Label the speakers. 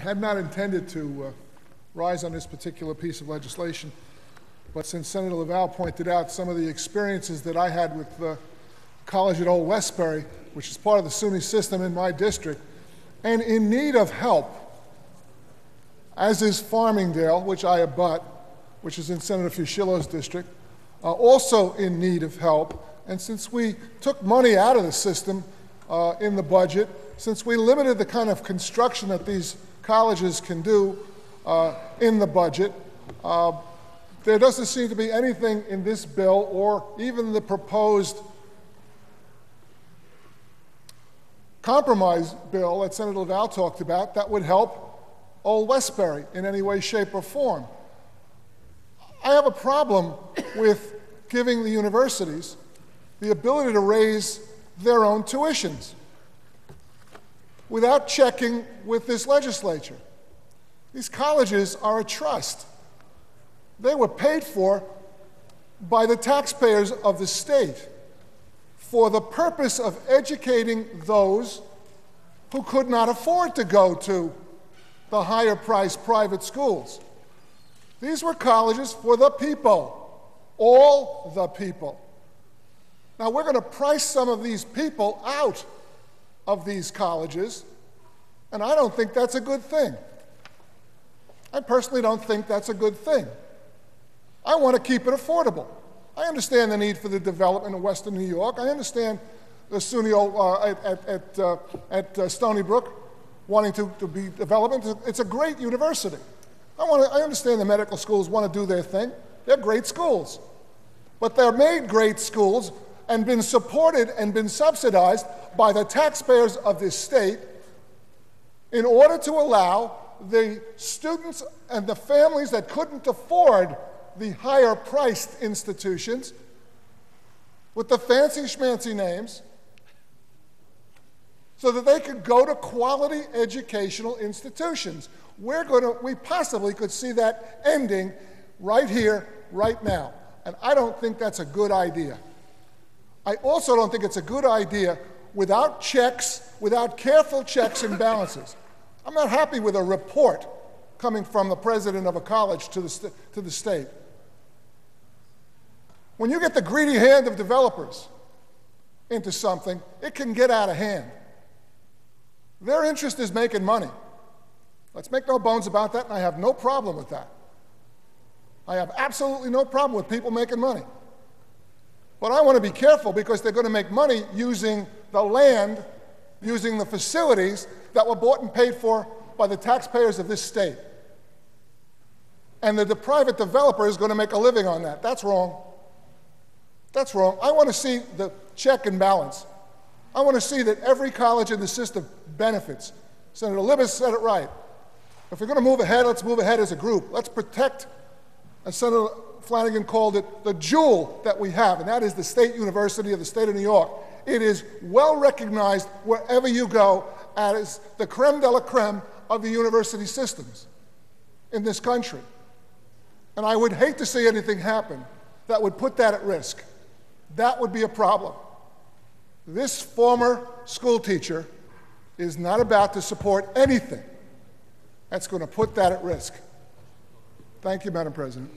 Speaker 1: had not intended to rise on this particular piece of legislation, but since Senator Laval pointed out some of the experiences that I had with the college at Old Westbury, which is part of the SUNY system in my district, and in need of help, as is Farmingdale, which I abut, which is in Senator Fuschillo's district, also in need of help. And since we took money out of the system in the budget, since we limited the kind of construction that these colleges can do in the budget, there doesn't seem to be anything in this bill or even the proposed compromise bill that Senator Laval talked about that would help Old Westbury in any way, shape, or form. I have a problem with giving the universities the ability to raise their own tuitions without checking with this legislature. These colleges are a trust. They were paid for by the taxpayers of the state for the purpose of educating those who could not afford to go to the higher-priced private schools. These were colleges for the people, all the people. Now, we're going to price some of these people out of these colleges, and I don't think that's a good thing. I personally don't think that's a good thing. I want to keep it affordable. I understand the need for the development in Western New York. I understand the SUNY at Stony Brook wanting to be development. It's a great university. I understand the medical schools want to do their thing. They're great schools. But they're made great schools and been supported and been subsidized by the taxpayers of this state in order to allow the students and the families that couldn't afford the higher-priced institutions with the fancy schmancy names so that they could go to quality educational institutions. We possibly could see that ending right here, right now. And I don't think that's a good idea. I also don't think it's a good idea without checks, without careful checks and balances. I'm not happy with a report coming from the president of a college to the state. When you get the greedy hand of developers into something, it can get out of hand. Their interest is making money. Let's make no bones about that, and I have no problem with that. I have absolutely no problem with people making money. But I want to be careful because they're going to make money using the land, using the facilities that were bought and paid for by the taxpayers of this state. And the private developer is going to make a living on that. That's wrong. That's wrong. I want to see the check and balance. I want to see that every college in the system benefits. Senator Libous said it right. If we're going to move ahead, let's move ahead as a group. Let's protect, as Senator Flanagan called it, the jewel that we have, and that is the State University of the State of New York. It is well recognized wherever you go as the creme de la creme of the university systems in this country. And I would hate to see anything happen that would put that at risk. That would be a problem. This former school teacher is not about to support anything that's going to put that at risk. Thank you, Madam President.